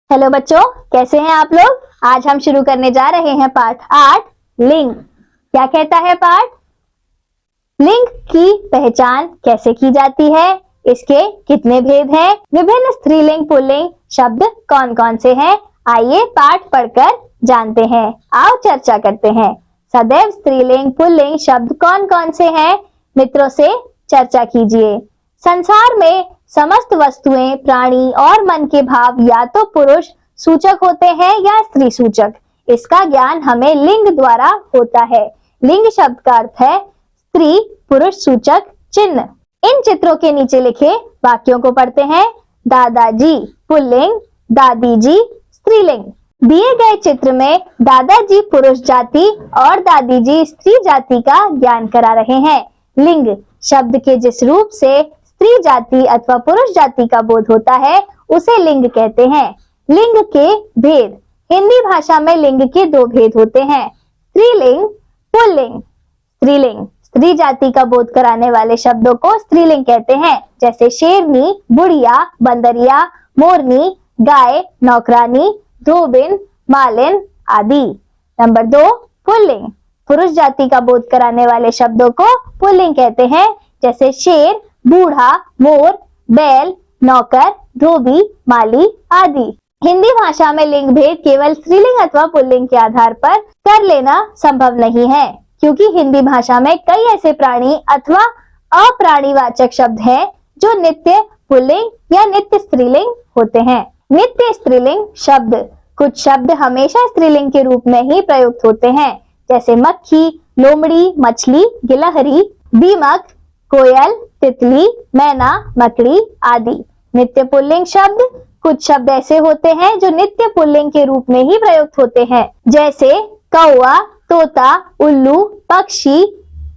Hello बच्चों, कैसे हैं आप लोग। आज हम शुरू करने जा रहे हैं पाठ 8 लिंग। क्या कहता है पाठ? लिंग की पहचान कैसे की जाती है, इसके कितने भेद हैं, विभिन्न स्त्रीलिंग पुल्लिंग शब्द कौन कौन से हैं। आइए पाठ पढ़कर जानते हैं। आओ चर्चा करते हैं। सदैव स्त्रीलिंग पुल्लिंग शब्द कौन कौन से हैं, मित्रों से चर्चा कीजिए। संसार में समस्त वस्तुएं, प्राणी और मन के भाव या तो पुरुष सूचक होते हैं या स्त्री सूचक। इसका ज्ञान हमें लिंग द्वारा होता है। लिंग शब्द का अर्थ है स्त्री पुरुष सूचक चिन्ह। इन चित्रों के नीचे लिखे वाक्यों को पढ़ते हैं। दादाजी पुल्लिंग, दादी जी स्त्रीलिंग। दिए गए चित्र में दादाजी पुरुष जाति और दादी जी स्त्री जाति का ज्ञान करा रहे हैं। लिंग शब्द के जिस रूप से स्त्री जाति अथवा पुरुष जाति का बोध होता है उसे लिंग कहते हैं। लिंग के भेद। हिंदी भाषा में लिंग के दो भेद होते हैं, स्त्रीलिंग पुल्लिंग। स्त्रीलिंग स्त्री जाति का बोध कराने वाले शब्दों को स्त्रीलिंग कहते हैं, जैसे शेरनी, बुढ़िया, बंदरिया, मोरनी, गाय, नौकरानी, धोबिन, मालिन आदि। Number 2 pulling. पुरुष जाति का बोध कराने वाले शब्दों को पुल्लिंग कहते हैं, जैसे शेर, बूढ़ा, मोर, बैल, नौकर, धोबी, माली आदि। हिंदी भाषा में लिंग भेद केवल स्त्रीलिंग अथवा पुल्लिंग के आधार पर कर लेना संभव नहीं है, क्योंकि हिंदी भाषा में कई ऐसे प्राणी अथवा अप्राणीवाचक शब्द हैं जो नित्य पुल्लिंग या नित्य स्त्रीलिंग होते हैं। नित्य स्त्रीलिंग शब्द। कुछ शब्द हमेशा स्त्रीलिंग के रूप में ही प्रयुक्त होते हैं, जैसे मक्खी, लोमड़ी, मछली, गिलहरी, दीमक, कोयल, तितली, मैना, मकड़ी आदि। नित्य पुल्लिंग शब्द। कुछ शब्द ऐसे होते हैं जो नित्य पुल्लिंग के रूप में ही प्रयुक्त होते हैं, जैसे कौआ, तोता, उल्लू, पक्षी,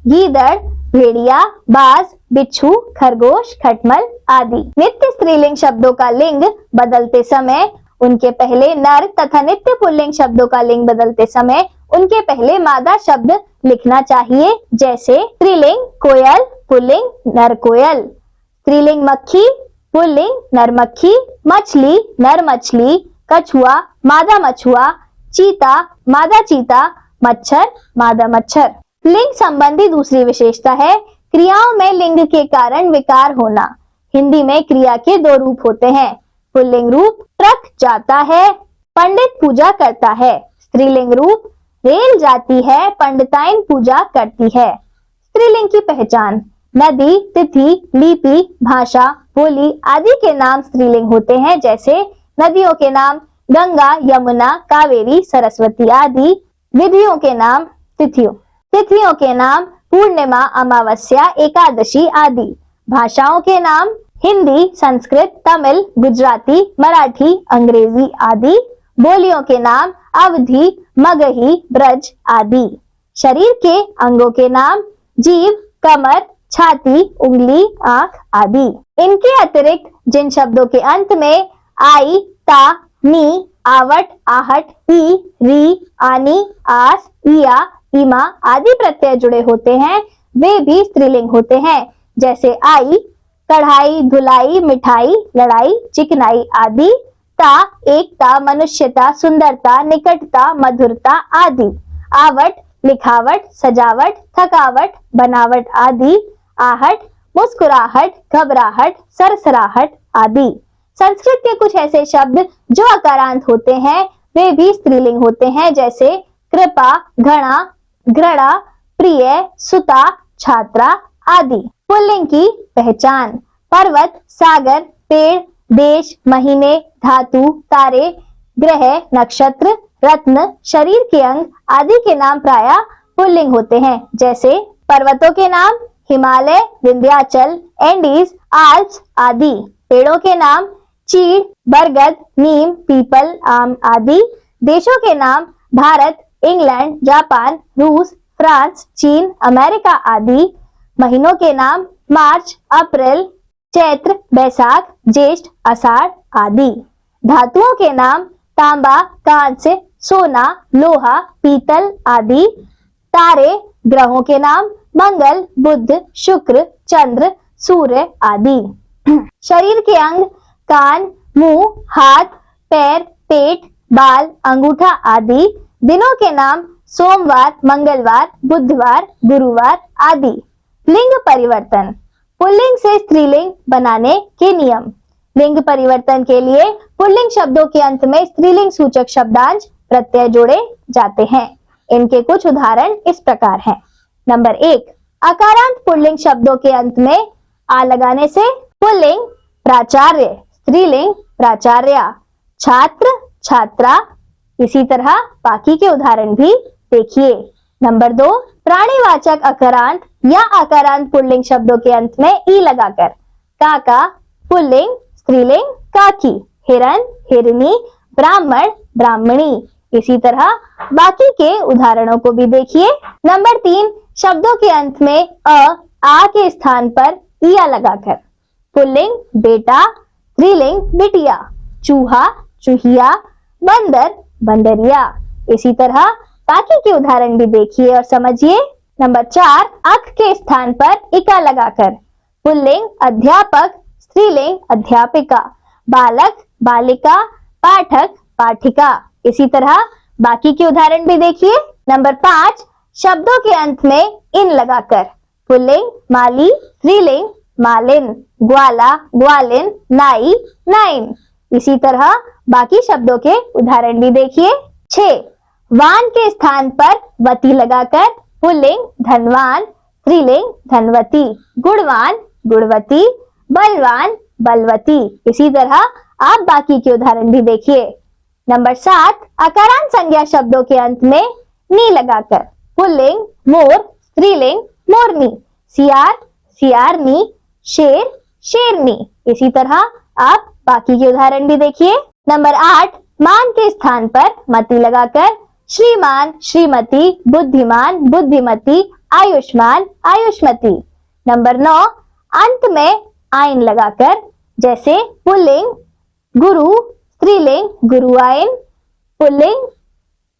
गीदड़, भेड़िया, बाज, बिच्छू, खरगोश, खटमल आदि। नित्य स्त्रीलिंग शब्दों का लिंग बदलते समय उनके पहले नर तथा नित्य पुल्लिंग शब्दों का लिंग बदलते समय उनके पहले मादा शब्द लिखना चाहिए, जैसे स्त्रीलिंग कोयल, पुल्लिंग नर कोयल। स्त्रीलिंग मक्खी, पुल्लिंग नर मक्खी, मछली नर मछली, कछुआ मादा मछुआ, चीता मादा चीता, मच्छर मादा मच्छर। लिंग संबंधी दूसरी विशेषता है क्रियाओं में लिंग के कारण विकार होना। हिंदी में क्रिया के दो रूप होते हैं। पुल्लिंग रूप ट्रक जाता है, पंडित पूजा करता है। स्त्रीलिंग रूप रेल जाती है, पंडिताइन पूजा करती है। स्त्रीलिंग की पहचान। नदी, तिथि, लिपि, भाषा, बोली आदि के नाम स्त्रीलिंग होते हैं, जैसे नदियों के नाम गंगा, यमुना, कावेरी, सरस्वती आदि। विधियों के नाम तिथियों। तिथियों के नाम पूर्णिमा, अमावस्या, एकादशी आदि। भाषाओं के नाम हिंदी, संस्कृत, तमिल, गुजराती, मराठी, अंग्रेजी आदि। बोलियों के नाम अवधी, मगही, ब्रज आदि। शरीर के अंगों के नाम जीभ, कमर, छाती, उंगली, आंख आदि। इनके अतिरिक्त जिन शब्दों के अंत में आई, ता, नी, आवट, आहट, ई, री, आनी, आस, इया, इमा आदि प्रत्यय जुड़े होते हैं वे भी स्त्रीलिंग होते हैं, जैसे आई कढ़ाई, धुलाई, मिठाई, लड़ाई, चिकनाई आदि। ता एकता, मनुष्यता, सुंदरता, निकटता, मधुरता आदि। आवट लिखावट, सजावट, थकावट, बनावट आदि। आहट मुस्कुराहट, घबराहट, सरसराहट आदि। संस्कृत के कुछ ऐसे शब्द जो अकारांत होते हैं वे भी स्त्रीलिंग होते हैं, जैसे कृपा, घृणा, घृणा, प्रिय, सुता, छात्रा आदि। पुल्लिंग की पहचान। पर्वत, सागर, पेड़, देश, महीने, धातु, तारे, ग्रह, नक्षत्र, रत्न, शरीर के अंग आदि के नाम प्रायः पुल्लिंग होते हैं, जैसे पर्वतों के नाम हिमालय, विंध्याचल, एंडीज, आल्प्स आदि। पेड़ों के नाम चीड़, बरगद, नीम, पीपल, आम आदि। देशों के नाम भारत, इंग्लैंड, जापान, रूस, फ्रांस, चीन, अमेरिका आदि। महीनों के नाम मार्च, अप्रैल, चैत्र, बैसाख, ज्येष्ठ, आषाढ़ आदि। धातुओं के नाम तांबा, कांस्य, सोना, लोहा, पीतल आदि। तारे, ग्रहों के नाम मंगल, बुध, शुक्र, चंद्र, सूर्य आदि। शरीर के अंग कान, मुंह, हाथ, पैर, पेट, बाल, अंगूठा आदि। दिनों के नाम सोमवार, मंगलवार, बुधवार, गुरुवार आदि। लिंग परिवर्तन, पुल्लिंग से स्त्रीलिंग बनाने के नियम। लिंग परिवर्तन के लिए पुल्लिंग शब्दों के अंत में स्त्रीलिंग सूचक शब्दांश प्रत्यय जोड़े जाते हैं। इनके कुछ उदाहरण इस प्रकार हैं। नंबर 1, अकारांत पुल्लिंग शब्दों के अंत में आ लगाने से पुल्लिंग प्राचार्य, स्त्रीलिंग प्राचार्या, छात्र, छात्रा। इसी तरह बाकी के उदाहरण भी देखिए। नंबर 2, प्राणीवाचक अकारांत या अकारांत पुल्लिंग शब्दों के अंत में ई लगाकर काका पुल्लिंग, स्त्रीलिंग काकी, हिरन, हिरनी, ब्राह्मण, ब्राह्मणी। इसी तरह बाकी के उदाहरणों को भी देखिए। नंबर 3, शब्दों के अंत में आ के स्थान पर इया लगाकर पुल्लिंग बेटा, स्त्रीलिंग बिटिया, चूहा, चूहिया, बंदर, बंदरिया। इसी तरह बाकी के उदाहरण भी देखिए और समझिए। नंबर 4, अक के स्थान पर इका लगाकर पुल्लिंग अध्यापक, स्त्रीलिंग अध्यापिका, बालक, बालिका, पाठक, पाठिका। इसी तरह बाकी के उदाहरण भी देखिए। नंबर 5, शब्दों के अंत में इन लगाकर पुल्लिंग माली, स्त्रीलिंग मालिन, ग्वाला, ग्वालिन, नाई, नाइन। इसी तरह बाकी शब्दों के उदाहरण भी देखिए। 6, वान के स्थान पर वती लगाकर पुल्लिंग धनवान, स्त्रीलिंग धनवती, गुणवान, गुणवती, बलवान, बलवती। इसी तरह आप बाकी के उदाहरण भी देखिए। नंबर 7, अकारांत संज्ञा शब्दों के अंत में नी लगाकर पुल्लिंग मोर, स्त्रीलिंग मोरनी, सियार, सियारनी, शेर, शेरनी। इसी तरह आप बाकी के उदाहरण भी देखिए। नंबर 8, मान के स्थान पर मती लगाकर श्रीमान, श्रीमती, बुद्धिमान, बुद्धिमती, आयुष्मान, आयुष्मती। नंबर 9, अंत में आइन लगाकर जैसे पुल्लिंग गुरु, स्त्रीलिंग गुरुआइन, पुल्लिंग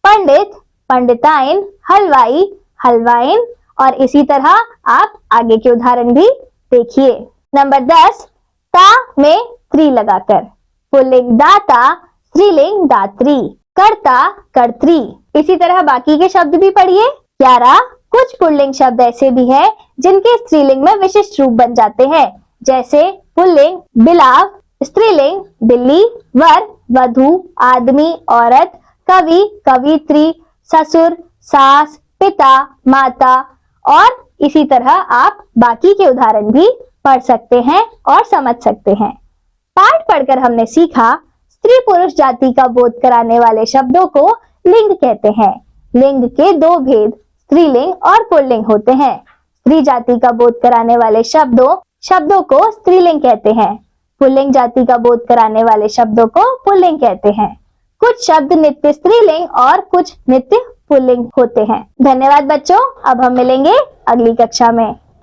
पंडित, पंडिताइन, हलवाई, हलवाइन। और इसी तरह आप आगे के उदाहरण भी देखिए। नंबर 10, ता में त्री लगाकर पुल्लिंग दाता, स्त्रीलिंग दात्री, कर्ता, कर्त्री। इसी तरह बाकी के शब्द भी पढ़िए। 11, कुछ पुल्लिंग शब्द ऐसे भी हैं जिनके स्त्रीलिंग में विशिष्ट रूप बन जाते हैं, जैसे पुल्लिंग बिलाव, स्त्रीलिंग बिल्ली, वर, वधू, आदमी, औरत, कवि, कवित्री, ससुर, सास, पिता, माता। और इसी तरह आप बाकी के उदाहरण भी पढ़ सकते हैं और समझ सकते हैं। पाठ पढ़कर हमने सीखा स्त्री पुरुष जाति का बोध कराने वाले शब्दों को लिंग कहते हैं। लिंग के 2 भेद स्त्रीलिंग और पुल्लिंग होते हैं। स्त्री जाति का बोध कराने वाले शब्दों को स्त्रीलिंग कहते हैं। पुल्लिंग जाति का बोध कराने वाले शब्दों को पुल्लिंग कहते हैं। कुछ शब्द नित्य स्त्रीलिंग और कुछ नित्य पुल्लिंग होते हैं। धन्यवाद बच्चों, अब हम मिलेंगे अगली कक्षा में।